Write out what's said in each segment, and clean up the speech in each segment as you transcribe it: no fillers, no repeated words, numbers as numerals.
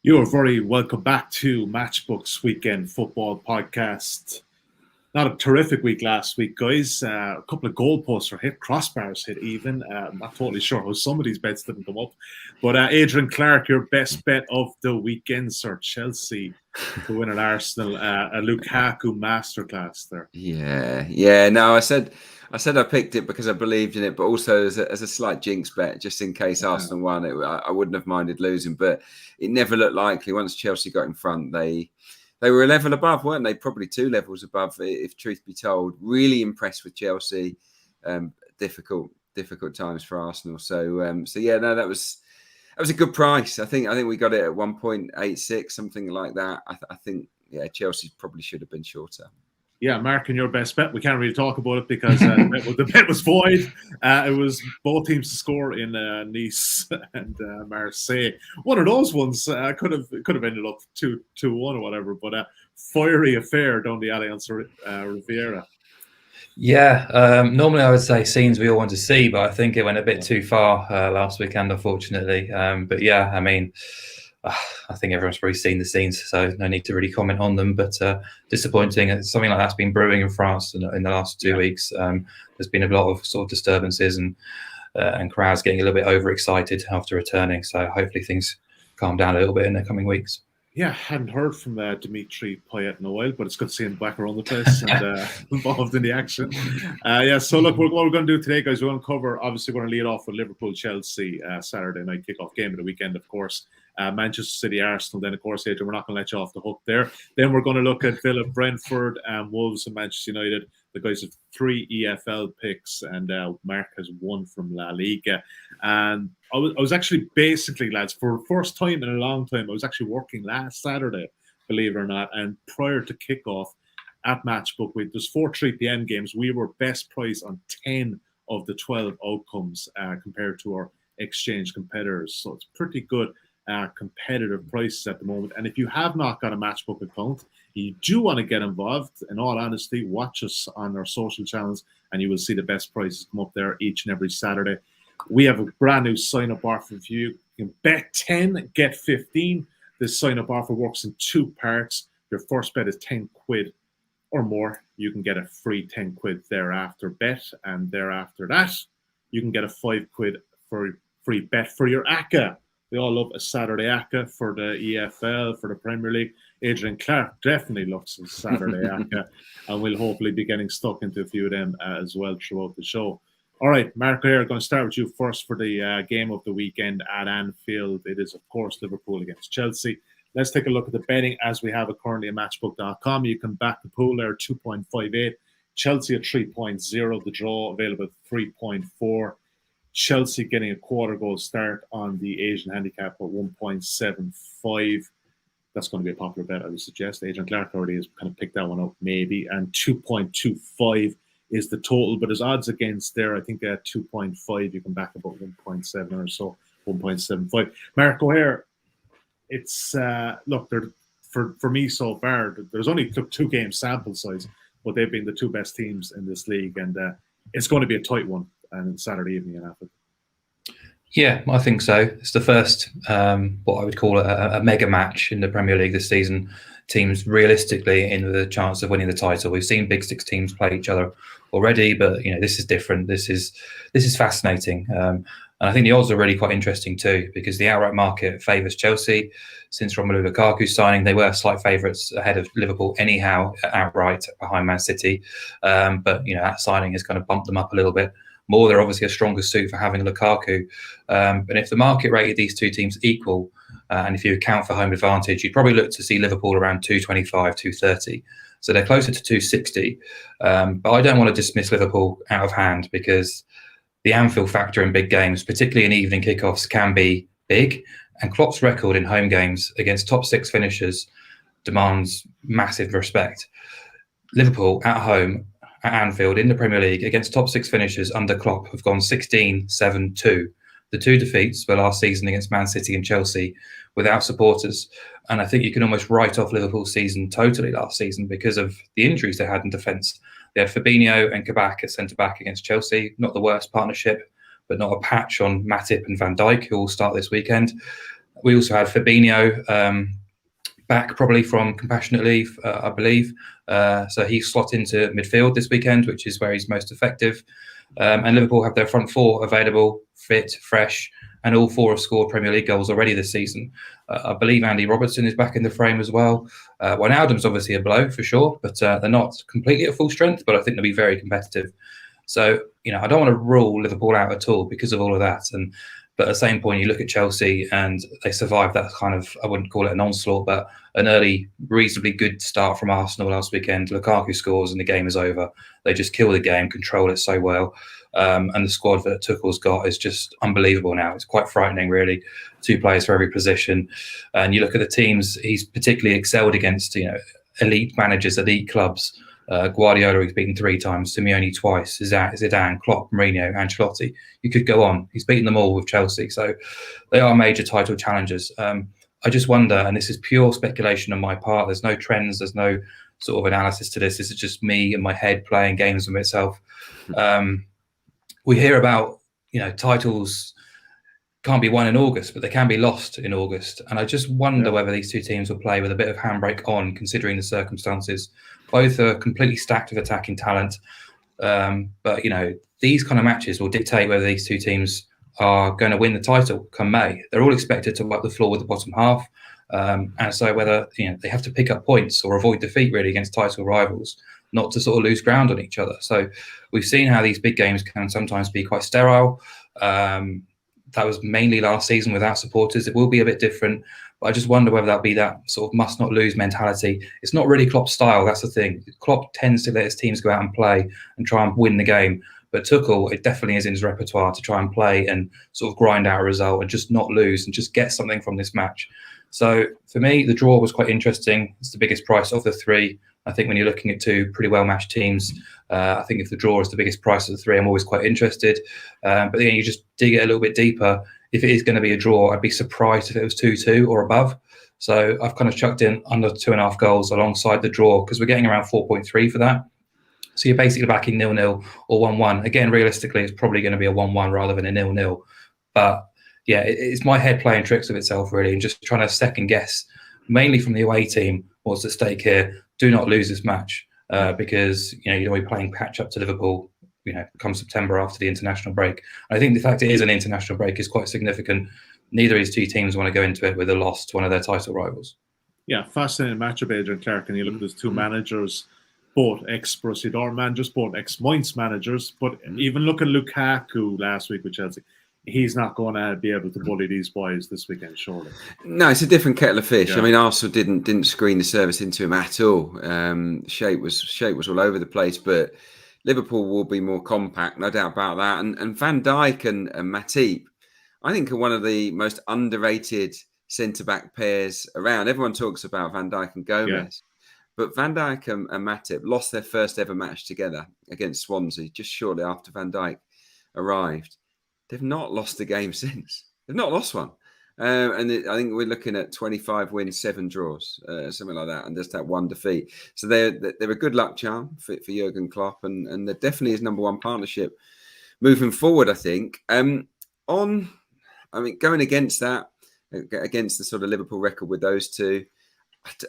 You are very welcome back to Matchbook's Weekend Football Podcast. Not a terrific week last week, guys. A couple of goalposts were hit, crossbars hit even. I'm not totally sure how some of these bets didn't come up. But Adrian, Clarke, your best bet of the weekend, sir. Chelsea to win at Arsenal. A Lukaku masterclass there. Yeah. No, I said I picked it because I believed in it, but also as a slight jinx bet, just in case Arsenal won. I wouldn't have minded losing, but it never looked likely. Once Chelsea got in front, they were a level above, weren't they? Probably 2 levels above, if truth be told. Really impressed with Chelsea. Difficult times for Arsenal. So yeah, no, that was a good price. I think we got it at 1.86, something like that. I think Chelsea probably should have been shorter. Yeah, Mark, and your best bet. We can't really talk about it because the bet was void. It was both teams to score in Nice and Marseille. One of those ones could have ended up 2-1 or whatever, but fiery affair down the Allianz Riviera. Yeah, normally I would say scenes we all want to see, but I think it went a bit too far last weekend, unfortunately. But yeah, I mean, I think everyone's probably seen the scenes, so no need to really comment on them. But disappointing. Something like that's been brewing in France in the last 2 weeks. There's been a lot of sort of disturbances and crowds getting a little bit overexcited after returning. So hopefully things calm down a little bit in the coming weeks. Yeah, hadn't heard from Dimitri Payet in a while, but it's good to see him back around the place and involved in the action. So look, what we're going to do today, guys, we're going to cover, obviously we're going to lead off with Liverpool-Chelsea Saturday night kickoff game of the weekend, of course. Manchester City-Arsenal, then, of course, Adrian, we're not going to let you off the hook there. Then we're going to look at Villa, Brentford, Woes and Manchester United. The guys have 3 EFL picks, and Mark has 1 from La Liga. And I was actually basically, lads, for the first time in a long time, I was actually working last Saturday, believe it or not. And prior to kickoff at Matchbook, there's 4 3 p.m. games. We were best price on 10 of the 12 outcomes compared to our exchange competitors. So it's pretty good. Competitive prices at the moment. And if you have not got a Matchbook account, you do want to get involved, in all honesty, watch us on our social channels and you will see the best prices come up there each and every Saturday. We have a brand new sign-up offer for you. You can bet 10, get 15. This sign-up offer works in 2 parts. Your first bet is 10 quid or more. You can get a free 10 quid thereafter bet, and thereafter that, you can get a 5 quid for free bet for your ACCA. We all love a Saturday ACCA for the EFL, for the Premier League. Adrian Clarke definitely loves a Saturday ACCA, and we'll hopefully be getting stuck into a few of them as well throughout the show. All right, Marco here, going to start with you first for the game of the weekend at Anfield. It is, of course, Liverpool against Chelsea. Let's take a look at the betting as we have it currently at matchbook.com. You can back the pool there, 2.58. Chelsea at 3.0. The draw available at 3.4. Chelsea getting a quarter goal start on the Asian handicap at 1.75. That's going to be a popular bet, I would suggest. Adrian Clarke already has kind of picked that one up, maybe. And 2.25 is the total, but there's odds against there. I think at 2.5, you can back about 1.7 or so, 1.75. Mark O'Hare, it's, look, for me so far, there's only 2 game sample size, but they've been the 2 best teams in this league, and it's going to be a tight one. And Saturday evening in Anfield. Yeah, I think so. It's the first, what I would call a mega match in the Premier League this season. Teams realistically in the chance of winning the title. We've seen Big Six teams play each other already, but this is different. This is fascinating, and I think the odds are really quite interesting too, because the outright market favours Chelsea. Since Romelu Lukaku's signing, they were slight favourites ahead of Liverpool anyhow, outright behind Man City. But that signing has kind of bumped them up a little bit. More, they're obviously a stronger suit for having Lukaku. But if the market rated these 2 teams equal, and if you account for home advantage, you'd probably look to see Liverpool around 225, 230. So they're closer to 260. But I don't want to dismiss Liverpool out of hand, because the Anfield factor in big games, particularly in evening kickoffs, can be big. And Klopp's record in home games against top 6 finishers demands massive respect. Liverpool at home at Anfield in the Premier League against top 6 finishers under Klopp have gone 16-7-2. The 2 defeats were last season against Man City and Chelsea without supporters. And I think you can almost write off Liverpool's season totally last season because of the injuries they had in defence. They had Fabinho and Kabak at centre-back against Chelsea. Not the worst partnership, but not a patch on Matip and Van Dijk, who will start this weekend. We also had Fabinho back probably from compassionate leave, I believe. So he slot into midfield this weekend, which is where he's most effective. And Liverpool have their front four available, fit, fresh, and all four have scored Premier League goals already this season. I believe Andy Robertson is back in the frame as well. Wijnaldum's obviously a blow for sure, but they're not completely at full strength, but I think they'll be very competitive. So, I don't want to rule Liverpool out at all because of all of that. But at the same point, you look at Chelsea and they survived that kind of, I wouldn't call it an onslaught, but an early, reasonably good start from Arsenal last weekend. Lukaku scores and the game is over. They just kill the game, control it so well. And the squad that Tuchel's got is just unbelievable now. It's quite frightening, really. 2 players for every position. And you look at the teams he's particularly excelled against, elite managers, elite clubs. Guardiola, he's beaten 3 times, Simeone twice, Zidane, Klopp, Mourinho, Ancelotti. You could go on. He's beaten them all with Chelsea. So they are major title challengers. I just wonder, and this is pure speculation on my part, there's no trends, there's no sort of analysis to this. This is just me in my head playing games with myself. We hear about, titles can't be won in August, but they can be lost in August. And I just wonder whether these 2 teams will play with a bit of handbrake on, considering the circumstances. Both are completely stacked with attacking talent. But, these kind of matches will dictate whether these 2 teams are going to win the title come May. They're all expected to wipe the floor with the bottom half. And so whether, they have to pick up points or avoid defeat really against title rivals, not to sort of lose ground on each other. So we've seen how these big games can sometimes be quite sterile. That was mainly last season without supporters. It will be a bit different, but I just wonder whether that'll be that sort of must not lose mentality. It's not really Klopp's style. That's the thing. Klopp tends to let his teams go out and play and try and win the game. But Tuchel, it definitely is in his repertoire to try and play and sort of grind out a result and just not lose and just get something from this match. So for me, the draw was quite interesting. It's the biggest price of the 3. I think when you're looking at 2 pretty well-matched teams, I think if the draw is the biggest price of the 3, I'm always quite interested. But then you just dig it a little bit deeper. If it is going to be a draw, I'd be surprised if it was 2-2 or above. So I've kind of chucked in under 2.5 goals alongside the draw because we're getting around 4.3 for that. So you're basically backing 0-0 or 1-1. Again, realistically, it's probably going to be a 1-1 rather than a 0-0. But yeah, it's my head playing tricks with itself really and just trying to second guess, mainly from the away team, what's at stake here. Do not lose this match because you don't be playing catch up to Liverpool. Come September after the international break. I think the fact it is an international break is quite significant. Neither of these 2 teams want to go into it with a loss to one of their title rivals. Yeah, fascinating matchup, Adrian, Clarke, and you look at those 2 managers, both ex-Borussia Dortmund managers, both ex-Mainz managers. But even look at Lukaku last week with Chelsea. He's not going to be able to bully these boys this weekend, surely. No, it's a different kettle of fish. Yeah. I mean, Arsenal didn't screen the service into him at all. Shape was all over the place, but Liverpool will be more compact, no doubt about that. And Van Dijk and Matip, I think, are one of the most underrated centre-back pairs around. Everyone talks about Van Dijk and Gomez, but Van Dijk and Matip lost their first ever match together against Swansea just shortly after Van Dijk arrived. They've not lost a game since. They've not lost one. I think we're looking at 25 wins, 7 draws, something like that, and just that 1 defeat. So they're a good luck charm for Jurgen Klopp, and they're definitely his number 1 partnership moving forward, I think. Going against that, against the sort of Liverpool record with those 2,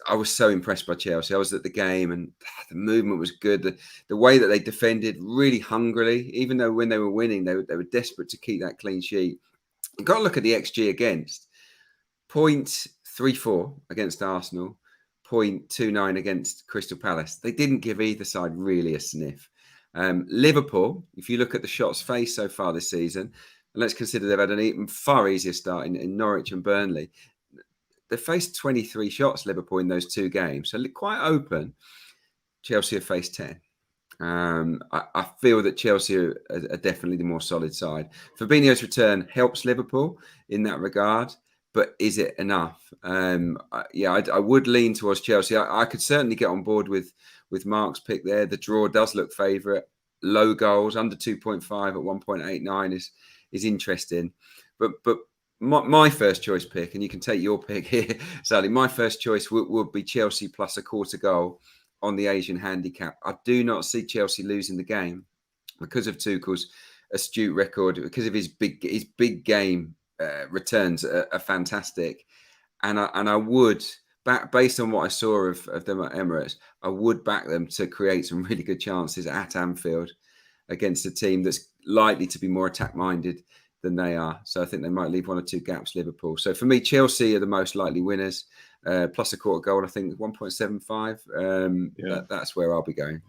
I was so impressed by Chelsea. I was at the game and the movement was good. The way that they defended really hungrily, even though when they were winning, they were desperate to keep that clean sheet. You've got to look at the XG against. 0.34 against Arsenal, 0.29 against Crystal Palace. They didn't give either side really a sniff. Liverpool, if you look at the shots faced so far this season, and let's consider they've had an even far easier start in Norwich and Burnley. They faced 23 shots, Liverpool, in those 2 games. So quite open. Chelsea have faced 10. I feel that Chelsea are definitely the more solid side. Fabinho's return helps Liverpool in that regard, but is it enough? I would lean towards Chelsea. I could certainly get on board with Mark's pick there. The draw does look favourite. Low goals, under 2.5 at 1.89 is interesting. But my first choice pick, and you can take your pick here, Sally, my first choice would be Chelsea plus a 1/4 goal on the Asian handicap. I do not see Chelsea losing the game because of Tuchel's astute record, because of his big game returns are fantastic, and I would based on what I saw of them at Emirates, I would back them to create some really good chances at Anfield against a team that's likely to be more attack minded than they are. So I think they might leave 1 or 2 gaps, Liverpool. So for me, Chelsea are the most likely winners, plus a quarter goal. I think 1.75. That's where I'll be going.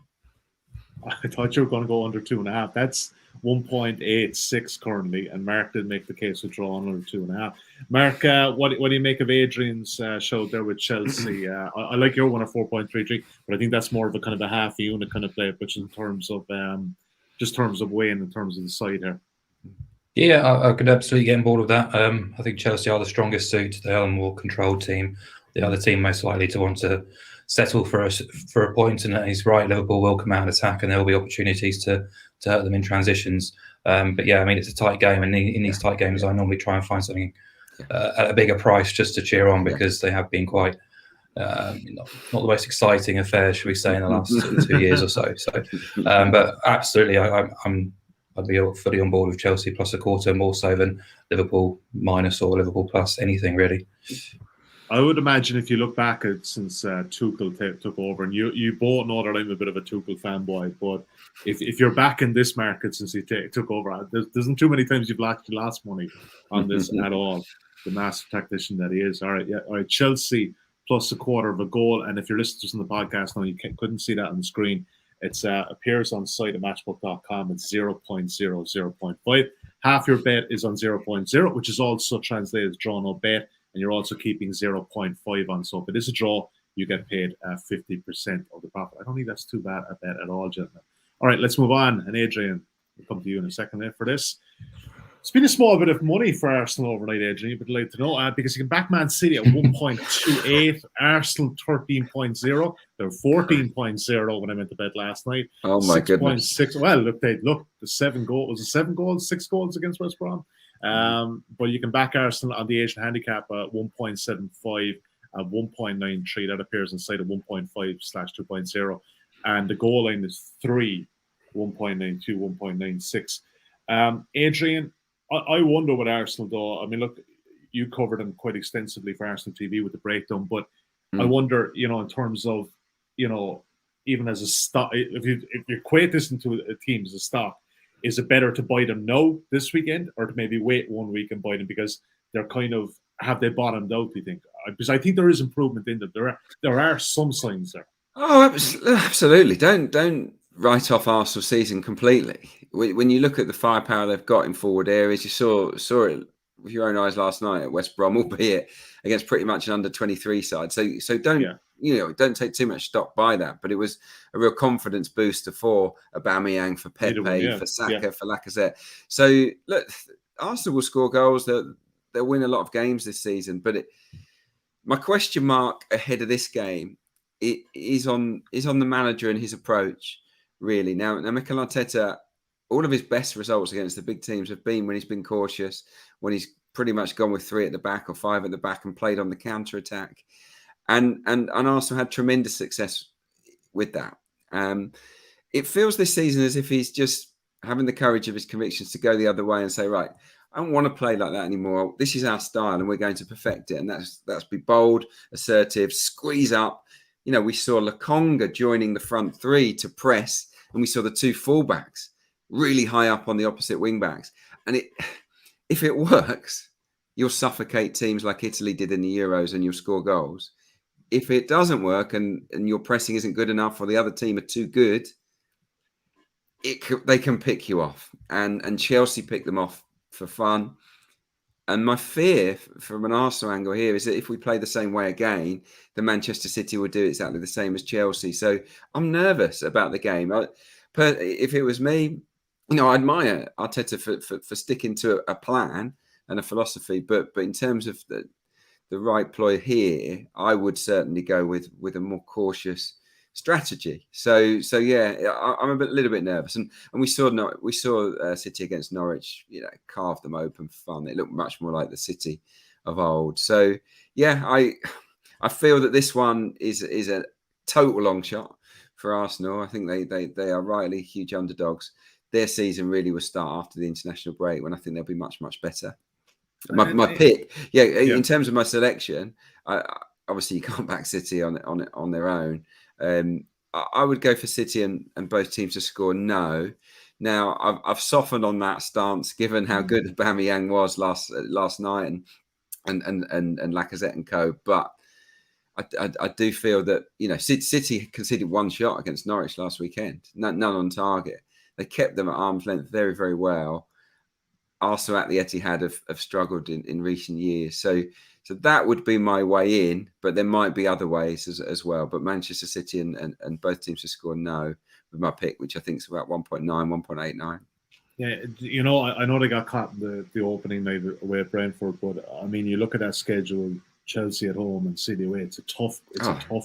I thought you were going to go under 2.5. That's 1.86 currently, and Mark did make the case of drawing under 2.5. Mark, what do you make of Adrian's show there with Chelsea? I like your one at 4.33, but I think that's more of a kind of a half unit kind of play, which in terms of just terms of weighing, in terms of the side here. Yeah, I could absolutely get on board with that. I think Chelsea are the strongest suit. They are a more controlled team. The other team most likely to want to settle for a point, and he's right. Liverpool will come out and attack, and there will be opportunities to hurt them in transitions. But yeah, I mean, it's a tight game, and in these tight games, I normally try and find something at a bigger price just to cheer on, because they have been quite not the most exciting affairs, should we say, in the last 2 years or so. So, but absolutely, I'd be fully on board with Chelsea plus a quarter, more so than Liverpool minus or Liverpool plus, anything really. I would imagine if you look back at since Tuchel took over, and you both know that I'm a bit of a Tuchel fanboy, but if you're back in this market since he took over, there isn't too many times you've lost money on this at all. The master tactician that he is. All right, Chelsea plus a quarter of a goal, and if you're listening to us on the podcast now, you couldn't see that on the screen. It appears on the site at matchbook.com. It's 0.5. Half your bet is on 0.0, which is also translated as draw no bet. And you're also keeping 0.5 on. So if it is a draw, you get paid 50% of the profit. I don't think that's too bad a bet at all, gentlemen. All right, let's move on. And Adrian, we'll come to you in a second there for this. It's been a small bit of money for Arsenal overnight, Adrian. You'd like to know, because you can back Man City at 1.28, Arsenal 13.0. They're 14.0 when I went to bed last night. Oh my goodness! 6.6. Well, look, the 7 goals. Was it 7 goals? 6 goals against West Brom. But you can back Arsenal on the Asian handicap at 1.75 at 1.93. That appears inside of 1.5/2.0, and the goal line is 3, 1.92, 1.96. Adrian, I wonder what Arsenal do. I mean, look, you covered them quite extensively for Arsenal TV with the breakdown, but I wonder, in terms of, even as a stock, if you equate this into a team as a stock, is it better to buy them now this weekend, or to maybe wait 1 week and buy them because they're have they bottomed out, do you think? Because I think there is improvement in them. There are some signs there. Oh, absolutely. Don't write off Arsenal season completely. When you look at the firepower they've got in forward areas, you saw it with your own eyes last night at West Brom, albeit against pretty much an under-23 side. So don't don't take too much stock by that. But it was a real confidence booster for Aubameyang, for Pepe, for Saka, for Lacazette. So look, Arsenal will score goals. They'll win a lot of games this season. But my question mark ahead of this game is on the manager and his approach. Really, now Mikel Arteta, all of his best results against the big teams have been when he's been cautious, when he's pretty much gone with 3 at the back or 5 at the back and played on the counter attack, and Arsenal had tremendous success with that. It feels this season as if he's just having the courage of his convictions to go the other way and say, right, I don't want to play like that anymore. This is our style, and we're going to perfect it. And that's be bold, assertive, squeeze up. We saw Lokonga joining the front 3 to press, and we saw the 2 fullbacks really high up on the opposite wing backs. And if it works, you'll suffocate teams like Italy did in the Euros, and you'll score goals. If it doesn't work and your pressing isn't good enough, or the other team are too good, they can pick you off. And Chelsea picked them off for fun. And my fear from an Arsenal angle here is that if we play the same way again, then Manchester City will do exactly the same as Chelsea. So I'm nervous about the game. If it was me, I admire Arteta for sticking to a plan and a philosophy. But in terms of the right ploy here, I would certainly go with a more cautious strategy. So yeah, I'm a little bit nervous, and we saw City against Norwich, carve them open for fun. It looked much more like the City of old. So yeah, I feel that this one is a total long shot for Arsenal. I think they are rightly huge underdogs. Their season really will start after the international break, when I think they'll be much, much better. My pick, yeah. Yeah. In terms of my selection, obviously you can't back City on their own. I would go for City and both teams to score no. Now I've softened on that stance given how good Aubameyang was last night and Lacazette and co. But I do feel that City conceded one shot against Norwich last weekend, none on target. They kept them at arm's length very, very well. Arsenal at the Etihad have struggled in recent years, so that would be my way in. But there might be other ways as well. But Manchester City and both teams to score no with my pick, which I think is about 1.9, 1.89. Yeah, I know they got caught in the opening night away at Brentford, but I mean, you look at that schedule. Chelsea at home and City away. It's a tough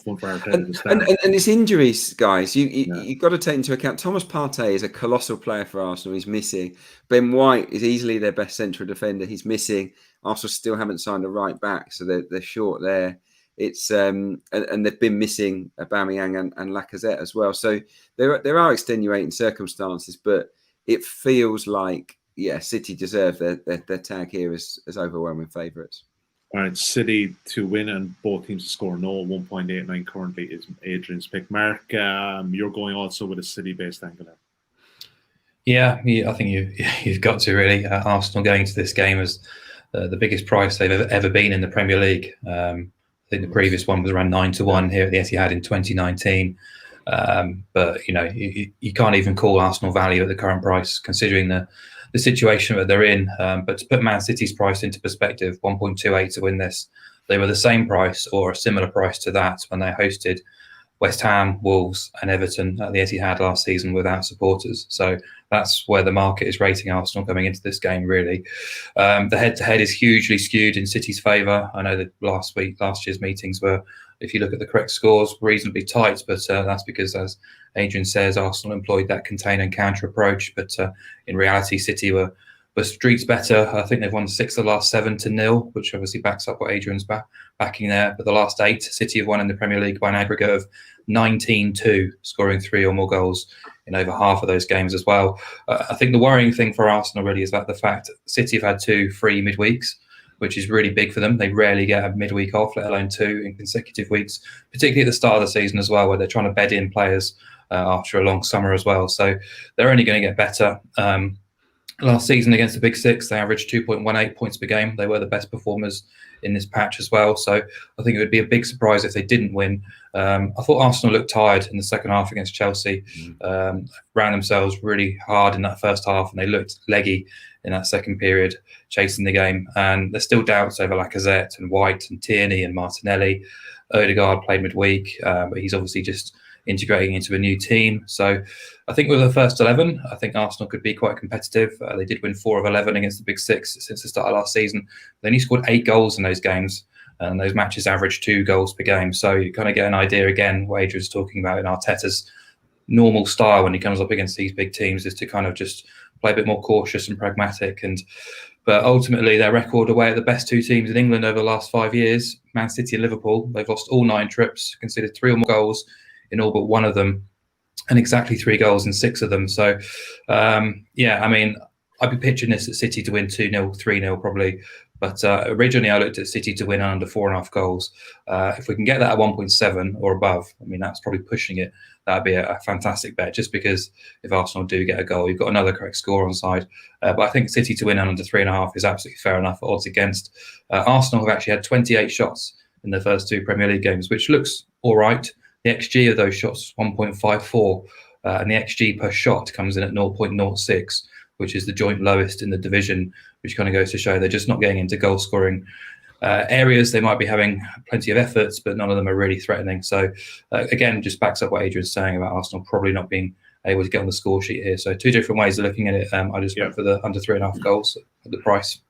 one for Arteta to start. And it's injuries, guys. You've got to take into account. Thomas Partey is a colossal player for Arsenal. He's missing. Ben White is easily their best central defender. He's missing. Arsenal still haven't signed a right back, so they're short there. It's and they've been missing Aubameyang and Lacazette as well. So there are extenuating circumstances, but it feels like City deserve their tag here as overwhelming favourites. All right, City to win and both teams to score no. 1.89 currently is Adrian's pick. Mark, you're going also with a City-based angle. Yeah, I think you've got to really. Arsenal going into this game as the biggest price they've ever been in the Premier League. I think the previous one was around 9-1 here at the Etihad in 2019. But you can't even call Arsenal value at the current price, considering the situation that they're in. But to put Man City's price into perspective, 1.28 to win this, they were the same price or a similar price to that when they hosted West Ham, Wolves and Everton at the Etihad last season without supporters. So that's where the market is rating Arsenal coming into this game, really. The head-to-head is hugely skewed in City's favour. I know that last year's meetings were, if you look at the correct scores, reasonably tight, but that's because, as Adrian says, Arsenal employed that contain and counter approach. But in reality, City were streaks better. I think they've won 6 of the last 7 to 0, which obviously backs up what Adrian's backing there. But the last 8, City have won in the Premier League by an aggregate of 19-2, scoring 3 or more goals in over half of those games as well. I think the worrying thing for Arsenal really is that the fact City have had 2 free midweeks, which is really big for them. They rarely get a midweek off, let alone 2 in consecutive weeks, particularly at the start of the season as well, where they're trying to bed in players after a long summer as well. So they're only going to get better. Last season against the Big Six, they averaged 2.18 points per game. They were the best performers in this patch as well. So I think it would be a big surprise if they didn't win. I thought Arsenal looked tired in the second half against Chelsea, ran themselves really hard in that first half, and they looked leggy in that second period, chasing the game. And there's still doubts over Lacazette and White and Tierney and Martinelli. Odegaard played midweek, but he's obviously just integrating into a new team. So I think with the first 11, I think Arsenal could be quite competitive. They did win 4 of 11 against the Big Six since the start of last season. They only scored 8 goals in those games, and those matches averaged 2 goals per game. So you kind of get an idea again, what Adrian's talking about in Arteta's normal style when he comes up against these big teams is to kind of just play a bit more cautious and pragmatic. But ultimately, their record away at the best 2 teams in England over the last 5 years, Man City and Liverpool, they've lost all 9 trips, conceded 3 or more goals in all but 1 of them, and exactly 3 goals in 6 of them. So, I mean, I'd be pitching this at City to win 2-0, 3-0 probably. But originally, I looked at City to win under 4.5 goals. If we can get that at 1.7 or above, I mean, that's probably pushing it. That'd be a fantastic bet, just because if Arsenal do get a goal, you've got another correct score on side. But I think City to win under 3.5 is absolutely fair enough at odds against. Arsenal have actually had 28 shots in their first 2 Premier League games, which looks all right. The XG of those shots, 1.54, and the XG per shot comes in at 0.06, which is the joint lowest in the division, which kind of goes to show they're just not getting into goal-scoring areas. They might be having plenty of efforts, but none of them are really threatening. So, again, just backs up what Adrian's saying about Arsenal probably not being able to get on the score sheet here. So 2 different ways of looking at it. I just went for the under 3.5 goals at the price.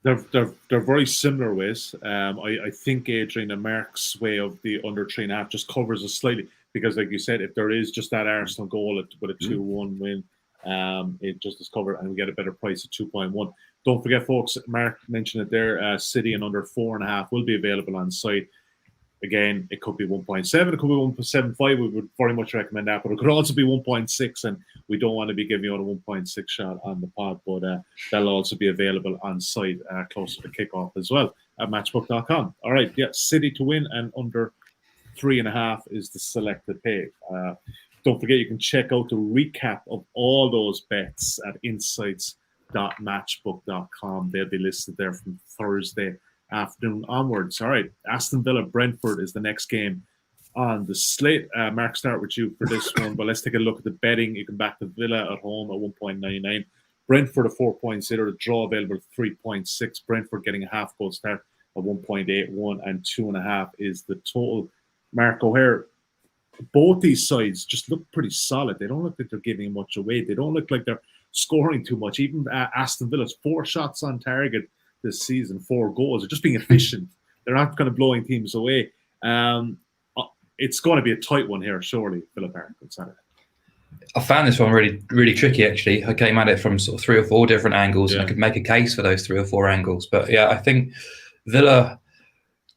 They're very similar ways. I think Adrian and Mark's way of the under 3.5 just covers us slightly, because, like you said, if there is just that Arsenal goal with a 2-1 win, it just is covered, and we get a better price at 2.1. Don't forget, folks, Mark mentioned it there, City and under 4.5 will be available on site. Again, it could be 1.7, it could be 1.75. We would very much recommend that, but it could also be 1.6, and we don't want to be giving you a 1.6 shot on the pod, but that'll also be available on site closer to kickoff as well at matchbook.com. All right, yeah, City to win and under 3.5 is the selected pay. Don't forget, you can check out the recap of all those bets at insights.matchbook.com. They'll be listed there from Thursday afternoon onwards. All right, Aston Villa Brentford is the next game on the slate. Mark, start with you for this one, but let's take a look at the betting. You can back the Villa at home at 1.99, Brentford at 4.0, the draw available at 3.6, Brentford getting a half goal start at 1.81, and 2.5 is the total. Mark O'Hare, both these sides just look pretty solid. They don't look like they're giving much away. They don't look like they're scoring too much. Even Aston Villa's 4 shots on target this season, 4 goals. They're just being efficient. They're not kind of blowing teams away. It's going to be a tight one here, surely, Villa Park on Saturday. I found this one really, really tricky, actually. I came at it from sort of 3 or 4 different angles, and I could make a case for those 3 or 4 angles. But yeah, I think Villa,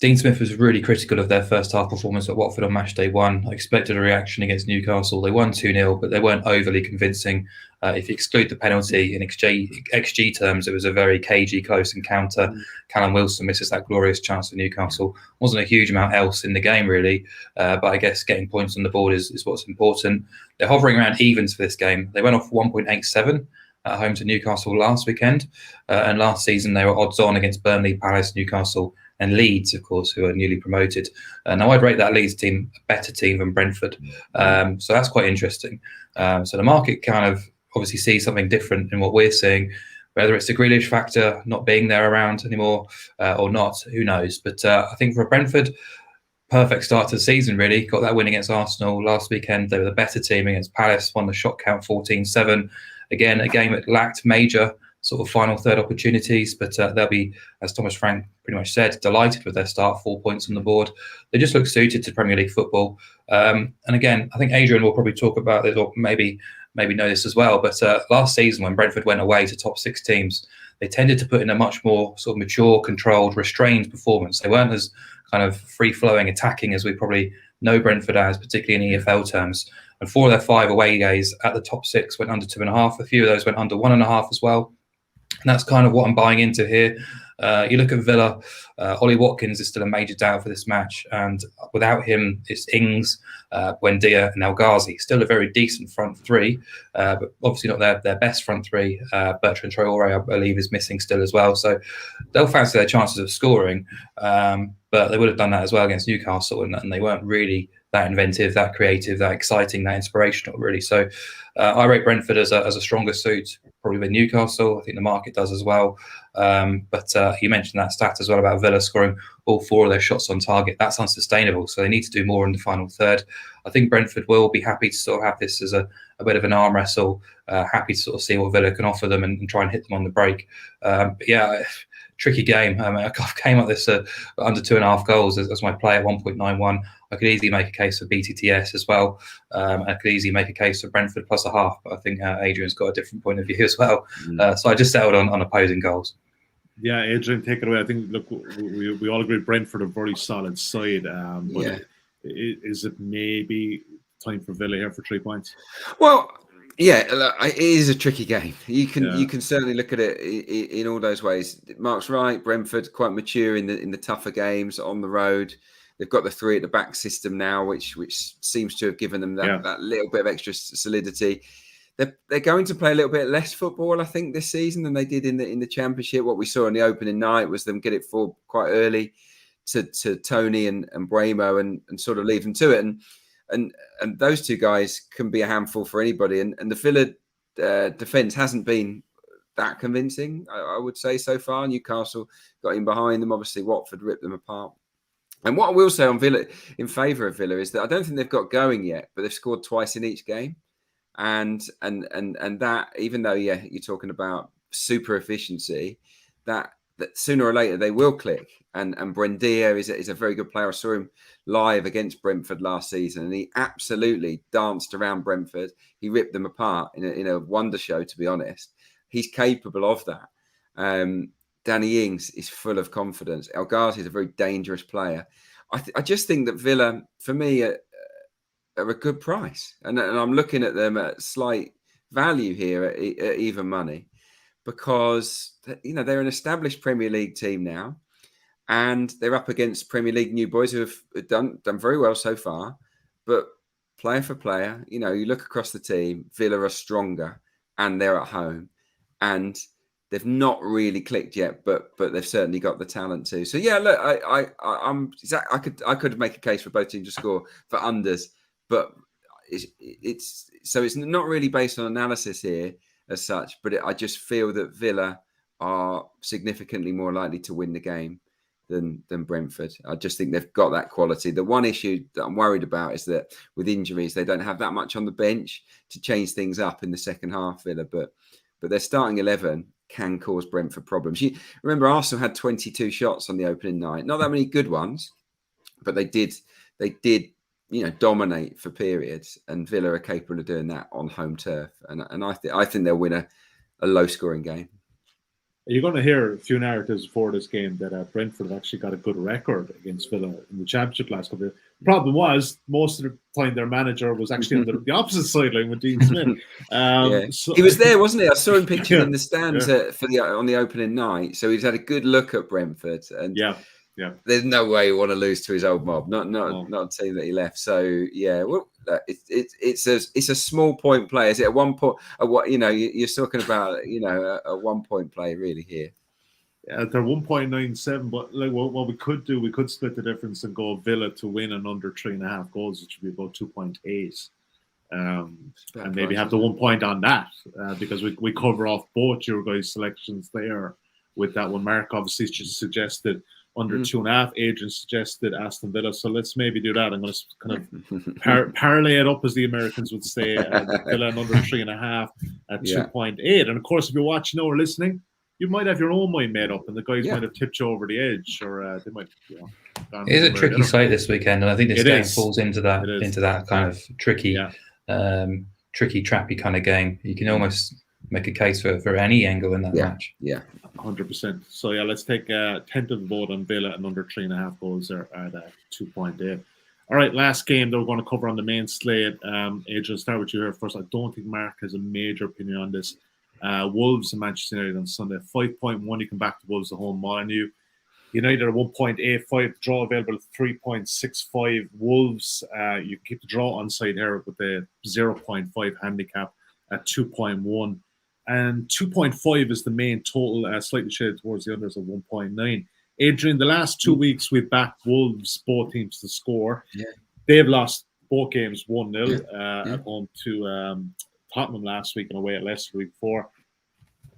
Dean Smith was really critical of their first half performance at Watford on match day 1. I expected a reaction against Newcastle. They won 2-0, but they weren't overly convincing. If you exclude the penalty in XG terms, it was a very cagey, close encounter. Callum Wilson misses that glorious chance for Newcastle. Wasn't a huge amount else in the game, really, but I guess getting points on the board is what's important. They're hovering around evens for this game. They went off 1.87 at home to Newcastle last weekend, and last season they were odds on against Burnley, Palace, Newcastle, and Leeds, of course, who are newly promoted. Now, I'd rate that Leeds team a better team than Brentford. So that's quite interesting. So the market kind of obviously sees something different in what we're seeing. Whether it's the Grealish factor not being there around anymore or not, who knows? But I think for Brentford, perfect start to the season, really. Got that win against Arsenal last weekend. They were the better team against Palace, won the shot count 14-7. Again, a game that lacked major sort of final third opportunities, but they'll be, as Thomas Frank pretty much said, delighted with their start, 4 points on the board. They just look suited to Premier League football. And again, I think Adrian will probably talk about this, or maybe know this as well, but last season when Brentford went away to top 6 teams, they tended to put in a much more sort of mature, controlled, restrained performance. They weren't as kind of free-flowing, attacking as we probably know Brentford as, particularly in EFL terms. And 4 of their 5 away days at the top 6 went under 2.5. A few of those went under 1.5 as well. And that's kind of what I'm buying into here. You look at Villa, Ollie Watkins is still a major doubt for this match. And without him, it's Ings, Buendia and El Ghazi. Still a very decent front 3, but obviously not their best front 3. Bertrand Traore, I believe, is missing still as well. So they'll fancy their chances of scoring. But they would have done that as well against Newcastle. And they weren't really that inventive, that creative, that exciting, that inspirational, really. So I rate Brentford as a stronger suit, probably with Newcastle. I think the market does as well. But you mentioned that stat as well about Villa scoring all 4 of their shots on target. That's unsustainable. So they need to do more in the final third. I think Brentford will be happy to sort of have this as a bit of an arm wrestle, happy to sort of see what Villa can offer them and try and hit them on the break. But yeah, tricky game. I came up this under 2.5 goals as my play at 1.91. I could easily make a case for BTTS as well. I could easily make a case for Brentford plus a half, but I think Adrian's got a different point of view as well. So I just settled on opposing goals. Yeah, Adrian, take it away. I think, look, we all agree Brentford are a very solid side. But is it maybe time for Villa here for 3 points? Well, yeah, it is a tricky game. You can certainly look at it in all those ways. Mark's right. Brentford quite mature in the tougher games on the road. They've got the 3 at the back system now, which seems to have given them that little bit of extra solidity. They're going to play a little bit less football, I think, this season than they did in the Championship. What we saw in the opening night was them get it forward quite early to Tony and Bremo and sort of leave them to it. And those 2 guys can be a handful for anybody. And the Villa defence hasn't been that convincing, I would say, so far. Newcastle got in behind them. Obviously, Watford ripped them apart. And what I will say on Villa, in favour of Villa, is that I don't think they've got going yet, but they've scored twice in each game. And that, even though, you're talking about super efficiency, that sooner or later they will click. And Buendia is a very good player. I saw him live against Brentford last season, and he absolutely danced around Brentford. He ripped them apart in a wonder show, to be honest. He's capable of that. Danny Ings is full of confidence. El Ghazi is a very dangerous player. I just think that Villa, for me, are a good price, and I'm looking at them at slight value here at even money, because they're an established Premier League team now, and they're up against Premier League new boys who have done very well so far. But player for player, you look across the team, Villa are stronger, and they're at home, and they've not really clicked yet, but they've certainly got the talent too. So yeah, look, I could make a case for both teams to score for unders, but it's not really based on analysis here as such. But I just feel that Villa are significantly more likely to win the game than Brentford. I just think they've got that quality. The one issue that I'm worried about is that with injuries, they don't have that much on the bench to change things up in the second half, Villa. But their starting 11 can cause Brentford problems. You remember Arsenal had 22 shots on the opening night. Not that many good ones, but they did dominate for periods, and Villa are capable of doing that on home turf. And I think they'll win a low scoring game. You're going to hear a few narratives before this game that Brentford have actually got a good record against Villa in the Championship last couple of years. The problem was, most of the time their manager was actually on the opposite sideline with Dean Smith. He was there, wasn't he? I saw him pictured in the stands on the opening night. So he's had a good look at Brentford. And there's no way he want to lose to his old mob. Not a team that he left. So yeah, well, it's a small point play. Is it at 1 point? What you're talking about? A 1 point play really here. Yeah, they're 1.97. But like what we could do, we could split the difference and go Villa to win and under 3.5 goals, which would be about 2.8. And maybe have the 1 point on that because we cover off both your guys' selections there with that one. Mark obviously just suggested under 2.5. Adrian suggested Aston Villa. So let's maybe do that. I'm going to kind of parlay it up, as the Americans would say. Villa and under 3.5 at 2.8. And of course, if you're watching or listening, you might have your own mind made up, and the guys might have tipped you over the edge, or they might. It is a tricky slate this weekend, and I think this game falls into that kind of tricky, tricky, trappy kind of game. You can almost make a case for any angle in that match. Yeah, 100%. So yeah, let's take a tentative vote on Villa and under 3.5 goals there at 2.8. All right, last game that we're going to cover on the main slate. Adrian, start with you here first. I don't think Mark has a major opinion on this. Wolves and Manchester United on Sunday. 5.1, you can back the Wolves at home. Molyneux. United are 1.85. Draw available at 3.65. Wolves, you can keep the draw on side here with the 0.5 handicap at 2.1. And 2.5 is the main total, slightly shaded towards the unders of 1.9. Adrian, the last 2 weeks we've backed Wolves, both teams to score. Yeah. They've lost both games 1-0 at home to Tottenham last week and away at Leicester the week before.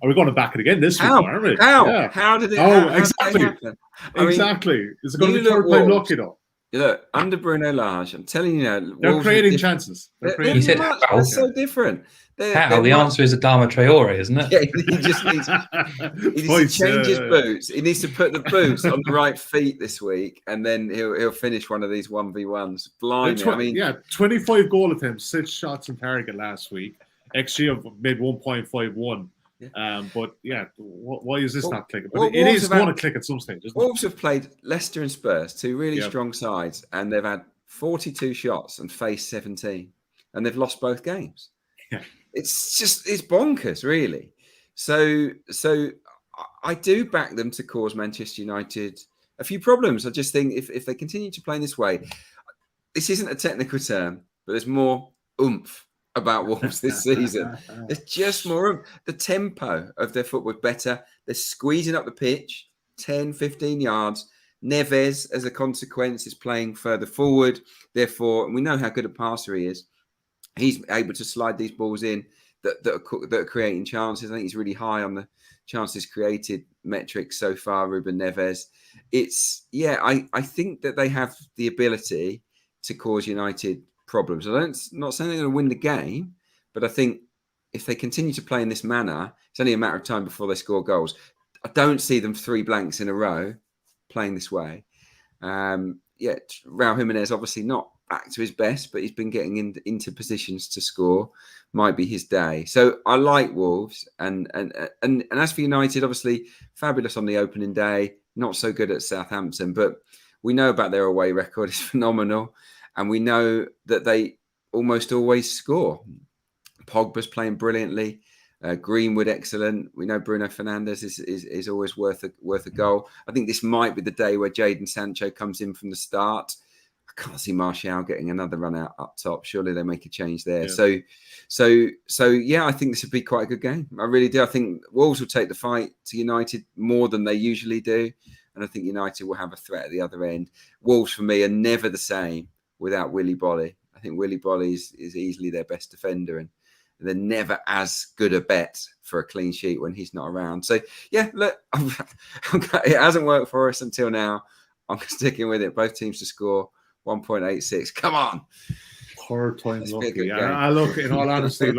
Are we going to back it again this week, aren't we? How did it happen? Exactly. Is it going to be third time lucky though? Look, under Bruno Lage, I'm telling you, they're creating chances. He said, that's so different. The answer is Adama Traore, isn't it? Yeah, he just needs to change his boots. He needs to put the boots on the right feet this week, and then he'll finish one of these 1v1s. Blimey, 25 goal attempts, 6 shots on target last week. XG of mid 1.51. But why is this not clicking? But it is going to click at some stage. Wolves have played Leicester and Spurs, two really strong sides, and they've had 42 shots and faced 17, and they've lost both games. Yeah. It's bonkers, really. So I do back them to cause Manchester United a few problems. I just think if they continue to play in this way, this isn't a technical term, but there's more oomph about Wolves this season. There's just more oomph. The tempo of their football is better. They're squeezing up the pitch 10, 15 yards. Neves, as a consequence, is playing further forward. Therefore, and we know how good a passer he is. He's able to slide these balls in that are creating chances. I think he's really high on the chances created metrics so far, Ruben Neves. I think that they have the ability to cause United problems. Not saying they're going to win the game, but I think if they continue to play in this manner, it's only a matter of time before they score goals. I don't see them 3 blanks in a row playing this way. Raul Jimenez obviously not back to his best, but he's been getting into positions to score. Might be his day. So I like Wolves, and as for United, obviously fabulous on the opening day, not so good at Southampton, but We know about their away record; it's phenomenal, and we know that they almost always score. Pogba's playing brilliantly. Greenwood excellent. We know Bruno Fernandes is always worth a goal. I think this might be the day where Jadon Sancho comes in from the start. I can't see Martial getting another run out up top. Surely they make a change there. Yeah. So yeah, I think this would be quite a good game. I really do. I think Wolves will take the fight to United more than they usually do, and I think United will have a threat at the other end. Wolves for me are never the same without Willy Bolly. I think Willy Bolly is easily their best defender, and they're never as good a bet for a clean sheet when he's not around. So, yeah, look, it hasn't worked for us until now. I'm sticking with it. Both teams to score 1.86. Come on. Third time lucky. I look, in all honesty,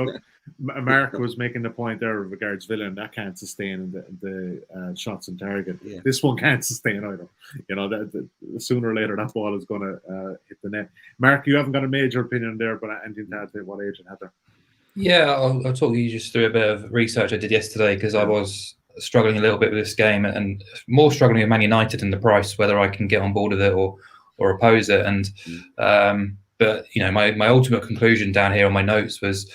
Mark was making the point there regards Villa, and that can't sustain the shots on target. Yeah. This one can't sustain either. You know, that sooner or later that ball is going to hit the net. Mark, you haven't got a major opinion there, but anything to add to what Adrian had there? Yeah, I'll talk you just through a bit of research I did yesterday because I was struggling a little bit with this game and more struggling with Man United and the price, whether I can get on board with it or oppose it. And but you know, my ultimate conclusion down here on my notes was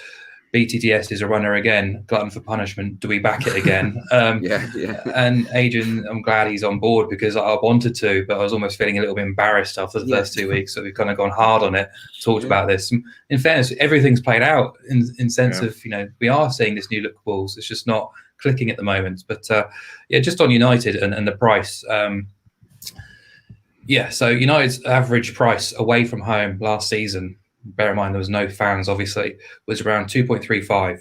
BTTS is a runner again, glutton for punishment. Do we back it again? Yeah. And Adrian, I'm glad he's on board because I wanted to, but I was almost feeling a little bit embarrassed after the first 2 weeks. So we've kind of gone hard on it, talked about this. In fairness, everything's played out in sense of, you know, we are seeing this new look of Wolves. It's just not clicking at the moment. But just on United and the price. So United's average price away from home last season, bear in mind there was no fans, obviously, was around 2.35.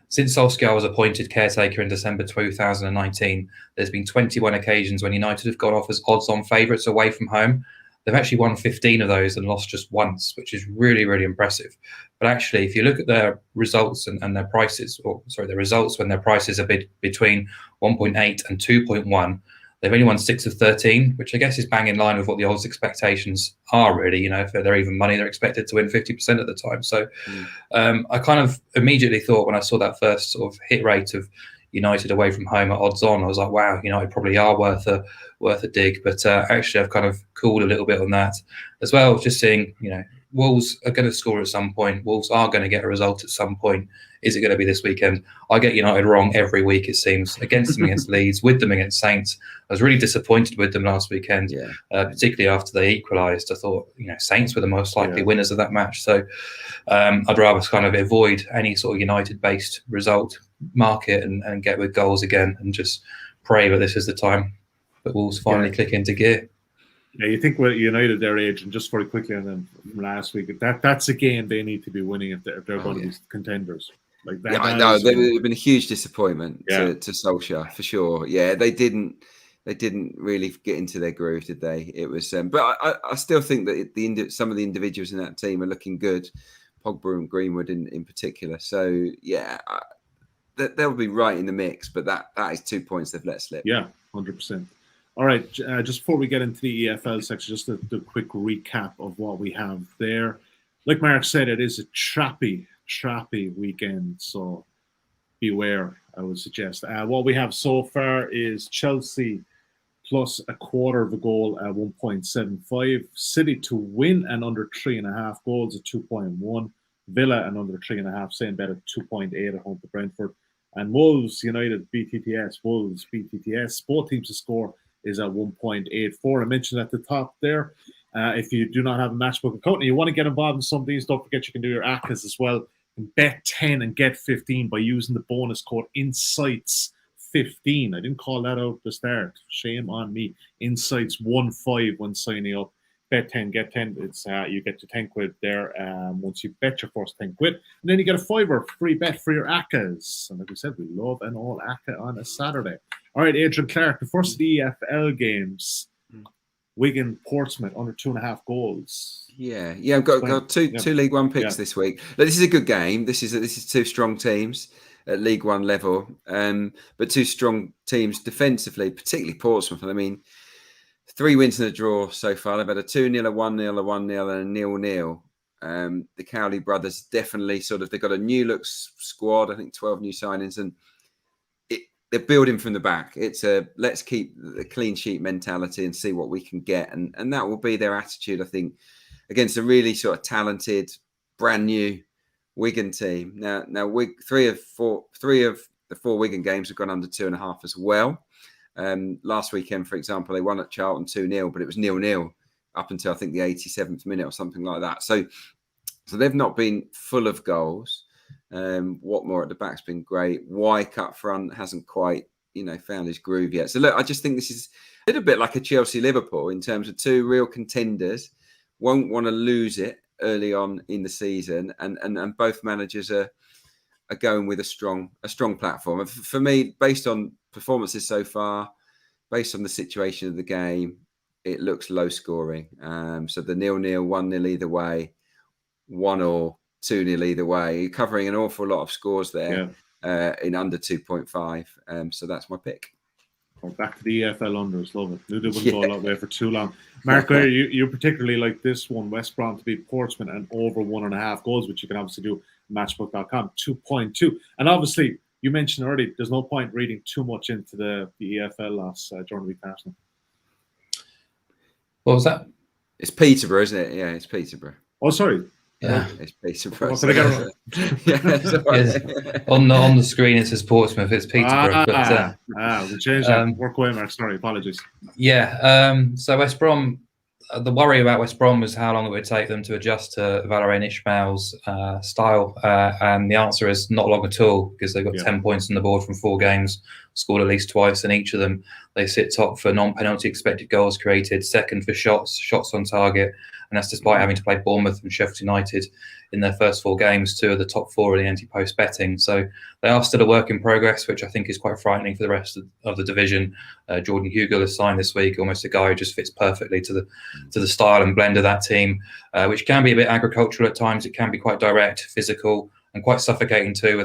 Since Solskjaer was appointed caretaker in December 2019, there's been 21 occasions when United have gone off as odds-on favourites away from home. They've actually won 15 of those and lost just once, which is really, really impressive. But actually, if you look at their results and their prices, their results when their prices are between 1.8 and 2.1, they've only won 6 of 13, which I guess is bang in line with what the odds expectations are, really. You know, if they're even money, they're expected to win 50% of the time. So I kind of immediately thought when I saw that first sort of hit rate of United away from home at odds on, I was like, wow, United probably are worth a dig. But actually, I've kind of cooled a little bit on that as well. Just seeing, you know, Wolves are going to score at some point. Wolves are going to get a result at some point. Is it going to be this weekend? I get United wrong every week, it seems. Against them against Leeds, with them against Saints. I was really disappointed with them last weekend, particularly after they equalised. I thought, you know, Saints were the most likely winners of that match. So I'd rather kind of avoid any sort of United-based result, market and get with goals again and just pray that this is the time that Wolves finally click into gear. Yeah, you think with United, their age, and just very quickly, and then from last week, that's a game they need to be winning if they're going to be contenders. Like that. I know they've been a huge disappointment to Solskjaer for sure. Yeah, they didn't really get into their groove, did they? It was, but I still think that some of the individuals in that team are looking good. Pogba and Greenwood in particular. So yeah, they'll be right in the mix. But that is 2 points they've let slip. Yeah, 100%. All right, just before we get into the EFL section, just a quick recap of what we have there. Like Mark said, it is a trappy weekend, so beware, I would suggest. What we have so far is Chelsea plus a quarter of a goal at 1.75. City to win and under 3.5 goals at 2.1. Villa and under 3.5, same bet at 2.8 at home to Brentford. And Wolves United, BTTS, Wolves, BTTS, both teams to score is at 1.84. I mentioned at the top there, if you do not have a matchbook account and you want to get involved in some of these, don't forget you can do your ACCAs as well. And bet 10 and get 15 by using the bonus code INSIGHTS15. I didn't call that out at the start. Shame on me. INSIGHTS15 when signing up. Bet 10, get 10. It's you get to 10 quid there once you bet your first 10 quid. And then you get a $5 free bet for your ACCAs. And like we said, we love an all ACCA on a Saturday. All right, Adrian, Clarke, the first of the EFL games. Wigan, Portsmouth, under 2.5 goals. Yeah, I've got two League One picks this week. Look, this is a good game. This is two strong teams at League One level, but two strong teams defensively, particularly Portsmouth. I mean, 3 wins and a draw so far. They've had a 2-0, a 1-0, a 1-0, and a 0-0. The Cowley brothers definitely they've got a new look squad. I think 12 new signings, and they're building from the back. It's a let's keep the clean sheet mentality and see what we can get, and that will be their attitude, I think, against a really sort of talented, brand new Wigan team. Now, three of the 4 Wigan games have gone under 2.5 as well. Last weekend, for example, they won at Charlton 2-0, but it was 0-0 up until I think the 87th minute or something like that. So they've not been full of goals. Watmore at the back's been great. Wyke up front hasn't quite, found his groove yet. So look, I just think this is a little bit like a Chelsea-Liverpool in terms of 2 real contenders. Won't want to lose it early on in the season, and both managers are going with a strong platform. And for me, based on performances so far, based on the situation of the game, it looks low scoring. So the 0-0, 1-0 either way, 1-1, 2-0 either way. You're covering an awful lot of scores there in under 2.5. So that's my pick. Back to the EFL unders, love it. Knew they wouldn't go a lot way for too long. Mark, you particularly like this one, West Brom to beat Portsmouth and over 1.5 goals, which you can obviously do matchbook.com, 2.2. And obviously, you mentioned already, there's no point reading too much into the EFL loss during the week, Arsenal. What was that? It's Peterborough, isn't it? Yeah, it's Peterborough. Oh, sorry. Yeah, it's Peterborough. What did I get wrong? Yes. On the screen it says Portsmouth. It's Peterborough. We changed that. Work away, Mark. Sorry, apologies. Yeah. So West Brom. The worry about West Brom was how long it would take them to adjust to Valérien Ismaël's style, and the answer is not long at all, because they've got 10 points on the board from 4 games, scored at least twice in each of them. They sit top for non-penalty expected goals created, second for shots on target, and that's despite having to play Bournemouth and Sheffield United in their first 4 games, 2 of the top 4 in the anti-post betting. So they are still a work in progress, which I think is quite frightening for the rest of the division. Jordan Hugill has signed this week, almost a guy who just fits perfectly to the style and blend of that team, which can be a bit agricultural at times. It can be quite direct, physical, and quite suffocating too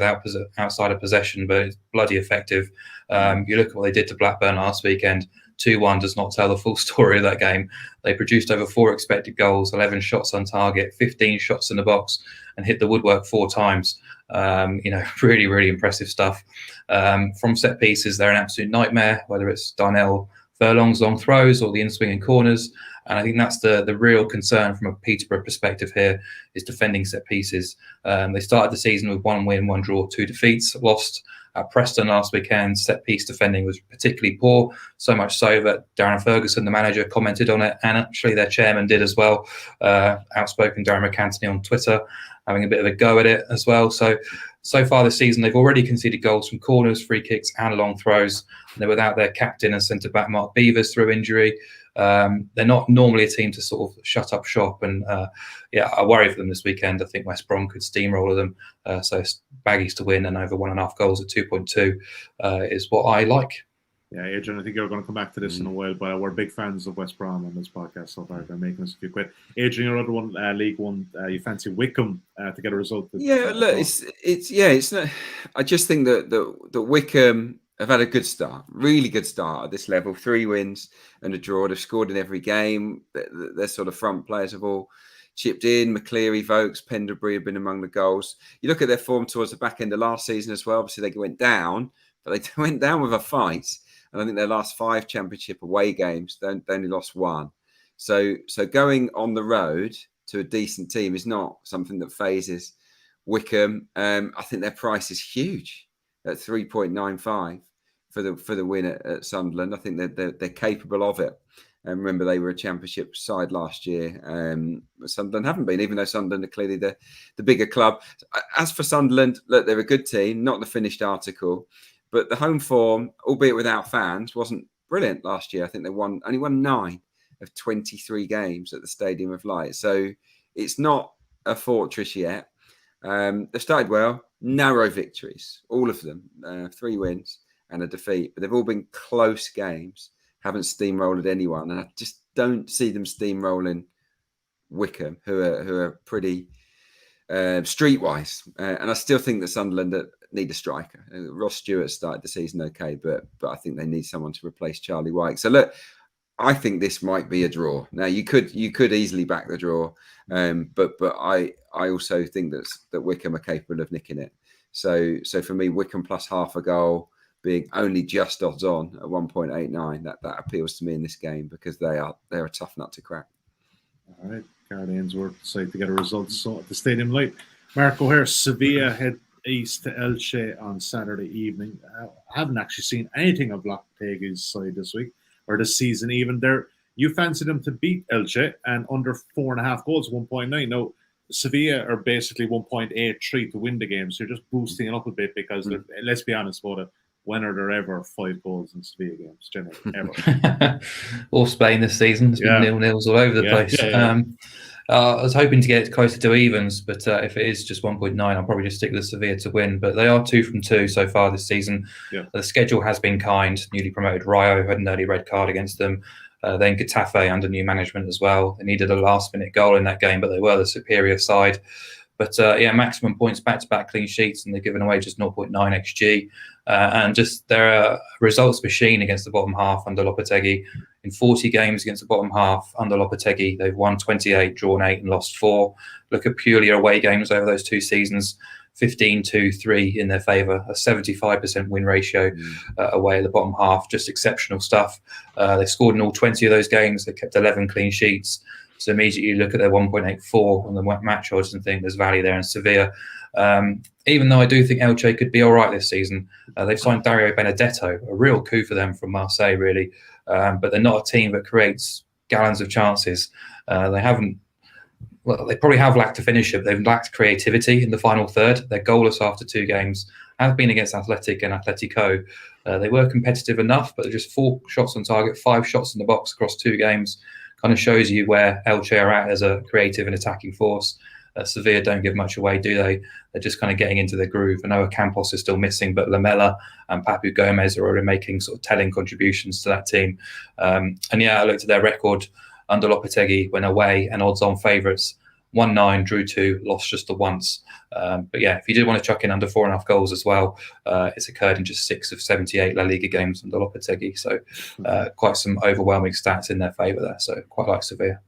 outside of possession, but it's bloody effective. You look at what they did to Blackburn last weekend. 2-1 does not tell the full story of that game. They produced over 4 expected goals, 11 shots on target, 15 shots in the box, and hit the woodwork 4 times. Really, really impressive stuff. From set pieces, they're an absolute nightmare, whether it's Darnell Furlong's long throws or the in-swinging corners. And I think that's the real concern from a Peterborough perspective here, is defending set pieces. They started the season with 1 win, 1 draw, 2 defeats, lost at Preston last weekend. Set piece defending was particularly poor, so much so that Darren Ferguson, the manager, commented on it, and actually their chairman did as well. Outspoken Darren McAntony on Twitter, having a bit of a go at it as well. So far this season, they've already conceded goals from corners, free kicks, and long throws. They're without their captain and centre-back Mark Beevers through injury. They're not normally a team to sort of shut up shop, and I worry for them this weekend. I think West Brom could steamroller them, so it's Baggies to win and over 1.5 goals at 2.2 is what I like. Yeah, Adrian, I think you're going to come back to this in a while, but we're big fans of West Brom on this podcast so far. They're making us a few quid. Adrian, your other one, League One, you fancy Wickham to get a result? Look, it's not. I just think that Wickham have had a good start, really good start at this level. 3 wins and a draw. They've scored in every game. Their sort of front players have all chipped in. McCleary, Vokes, Pendlebury have been among the goals. You look at their form towards the back end of last season as well. Obviously, they went down, but they went down with a fight. And I think their last 5 championship away games, they only lost 1. So going on the road to a decent team is not something that phases Wickham. I think their price is huge at 3.95 for the win at Sunderland. I think they're capable of it. And remember, they were a championship side last year. Sunderland haven't been, even though Sunderland are clearly the bigger club. As for Sunderland, look, they're a good team, not the finished article. But the home form, albeit without fans, wasn't brilliant last year. I think they only won 9 of 23 games at the Stadium of Light. So it's not a fortress yet. They've started well, narrow victories, all of them, 3 wins and a defeat. But they've all been close games, haven't steamrolled anyone. And I just don't see them steamrolling Wickham, who are pretty streetwise. And I still think that Sunderland need a striker. Ross Stewart started the season okay, but I think they need someone to replace Charlie Wyke. So look, I think this might be a draw. Now you could easily back the draw, but I also think that Wickham are capable of nicking it. So for me, Wickham plus half a goal, being only just odds on at 1.89. That appeals to me in this game because they're a tough nut to crack. All right, Gareth Ainsworth decided to get a result at the Stadium Light. Mark O'Hare, Sevilla head east to Elche on Saturday evening. I haven't actually seen anything of Lopetegui's side this week or this season even. You fancied them to beat Elche and under 4.5 goals, 1.9. Now, Sevilla are basically 1.83 to win the game, so you're just boosting it up a bit because, let's be honest about it, when are there ever 5 goals in Sevilla games, generally, ever? Or Spain this season. It's been 0-0s all over the place. I was hoping to get it closer to evens, but if it is just 1.9, I'll probably just stick with Sevilla to win. But they are 2 from 2 so far this season. Yeah. The schedule has been kind. Newly promoted Rayo had an early red card against them. Then Getafe under new management as well. They needed a last-minute goal in that game, but they were the superior side. But maximum points, back-to-back clean sheets, and they're giving away just 0.9 XG. And just they're a results machine against the bottom half under Lopetegui. In 40 games against the bottom half under Lopetegui, they've won 28, drawn 8, and lost 4. Look at purely away games over those 2 seasons. 15-2-3 in their favour, a 75% win ratio away at the bottom half. Just exceptional stuff. They scored in all 20 of those games. They kept 11 clean sheets. So immediately you look at their 1.84 on the match odds and think there's value there in Sevilla. Even though I do think Elche could be all right this season, they've signed Dario Benedetto, a real coup for them from Marseille, really. But they're not a team that creates gallons of chances. They probably have lacked a finisher. They've lacked creativity in the final third. They're goalless after 2 games. Have been against Athletic and Atletico. They were competitive enough, but just 4 shots on target, 5 shots in the box across 2 games. Kind of shows you where Elche are at as a creative and attacking force. Sevilla don't give much away, do they? They're just kind of getting into the groove. I know Campos is still missing, but Lamela and Papu Gomez are already making sort of telling contributions to that team. I looked at their record under Lopetegui when away and odds-on favourites. 1-9, drew 2, lost just the once. If you did want to chuck in under 4.5 goals as well, it's occurred in just 6 of 78 La Liga games under Lopetegui. So quite some overwhelming stats in their favour there. So quite like Sevilla.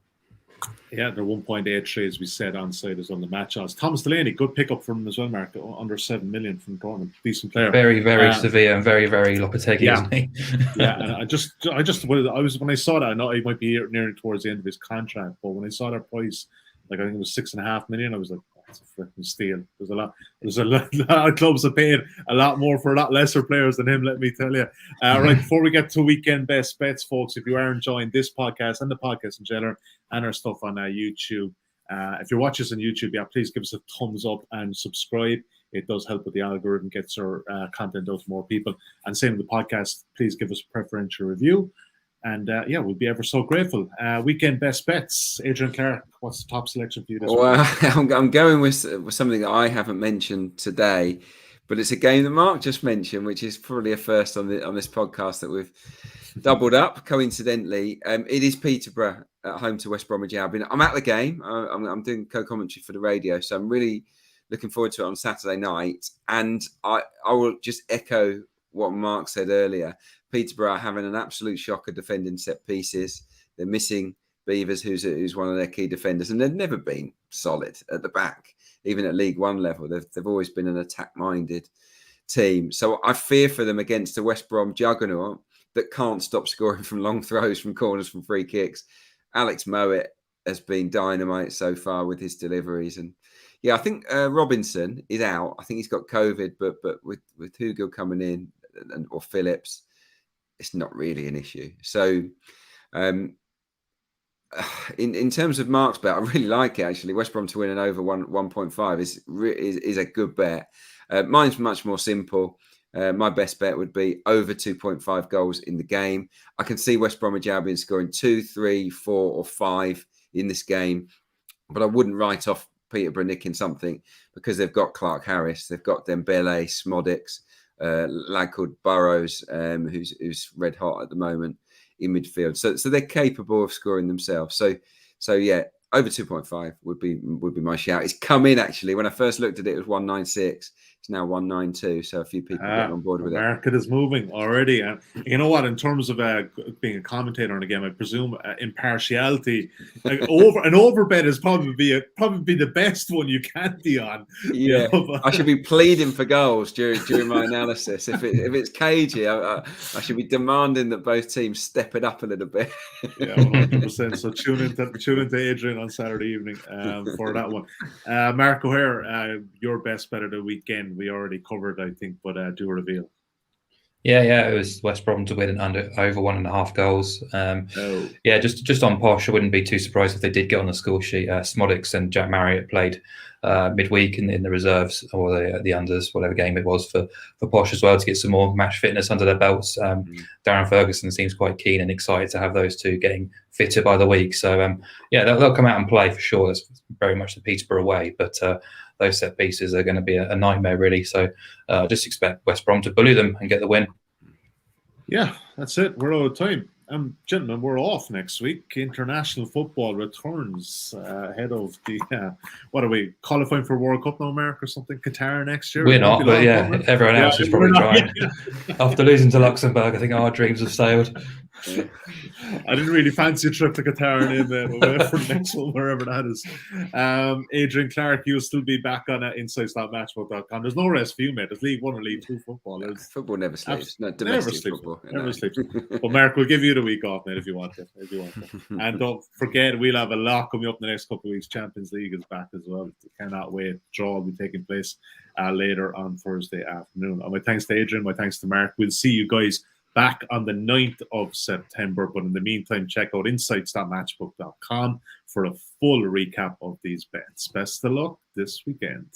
Yeah, they're 1.83, as we said, on side as on the match odds. Thomas Delaney, good pickup from him as well, Mark. Under 7 million from Dortmund. Decent player. Very, very Sevilla and very, very Lopetegui, isn't he? And when I saw that, I know he might be nearing towards the end of his contract, but when I saw that price, I think it was 6.5 million, I was like, that's a freaking steal. There's a lot of clubs that paid a lot more for a lot lesser players than him, let me tell you. Right, before we get to weekend best bets, folks, if you are enjoying this podcast and the podcast in general and our stuff on YouTube, if you're watching us on YouTube, please give us a thumbs up and subscribe. It does help with the algorithm, gets our content out to more people. And same with the podcast, please give us a preferential review. And we'll be ever so grateful. Weekend best bets. Adrian, Clarke, what's the top selection for you this week? I'm going with something that I haven't mentioned today, but it's a game that Mark just mentioned, which is probably a first on this podcast that we've doubled up, coincidentally. It is Peterborough at home to West Bromwich Albion. I'm at the game. I'm doing co-commentary for the radio, so I'm really looking forward to it on Saturday night. And I will just echo what Mark said earlier. Peterborough are having an absolute shocker defending set pieces. They're missing Beavers, who's one of their key defenders, and they've never been solid at the back, even at League One level. They've always been an attack-minded team. So I fear for them against the West Brom juggernaut that can't stop scoring from long throws, from corners, from free kicks. Alex Mowat has been dynamite so far with his deliveries. And I think Robinson is out. I think he's got COVID, but with Hugo coming in or Phillips, it's not really an issue. So in terms of Mark's bet, I really like it, actually. West Brom to win and over 1.5 is a good bet. Mine's much more simple. My best bet would be over 2.5 goals in the game. I can see West Bromwich Albion scoring 2, 3, 4 or 5 in this game, but I wouldn't write off Peterborough nicking something because they've got Clarke Harris, they've got Dembele, Smodics, a lad called Burrows, who's red hot at the moment in midfield. So they're capable of scoring themselves. So over 2.5 would be my shout. It's come in, actually. When I first looked at it, it was 196. It's now 192, so a few people getting on board with the it. market is moving already, and you know what? In terms of being a commentator on a game, I presume impartiality, like an overbet is probably the best one you can be on. Yeah, you know? I should be pleading for goals during my analysis. If it's cagey, I should be demanding that both teams step it up a little bit. Yeah, 100%. So tune into Adrian on Saturday evening for that one. Mark O'Hare, your best bet of the weekend we already covered, I think, but do reveal. Yeah, it was West Brom to win over 1.5 goals. Yeah, just on posh, I wouldn't be too surprised if they did get on the score sheet. Smodics and Jack Marriott played midweek in the reserves or the unders, whatever game it was for posh as well, to get some more match fitness under their belts. Darren Ferguson seems quite keen and excited to have those two getting fitter by the week. So yeah, they'll come out and play for sure. That's very much the Peterborough way, but those set pieces are going to be a nightmare, really. So just expect West Brom to bully them and get the win. Yeah, that's it. We're out of time. Gentlemen, we're off next week. International football returns ahead of the, what are we, qualifying for World Cup now, Mark, or something? Qatar next year? We're not, but yeah, everyone else is probably trying. After losing to Luxembourg, I think our dreams have sailed. I didn't really fancy a trip to Qatar and away for the next one, wherever that is. Adrian, Clarke, you'll still be back on insights.matchbook.com. There's no rest for you, mate. There's League 1 or League 2 football. Football never sleeps. No, domestic football. Never sleeps. But Mark, we'll give you the week off, mate, if you want to. And don't forget, we'll have a lot coming up in the next couple of weeks. Champions League is back as well. Cannot wait. Draw will be taking place later on Thursday afternoon. And my thanks to Adrian, my thanks to Mark. We'll see you guys back on the 9th of September. But in the meantime, check out insights.matchbook.com for a full recap of these bets. Best of luck this weekend.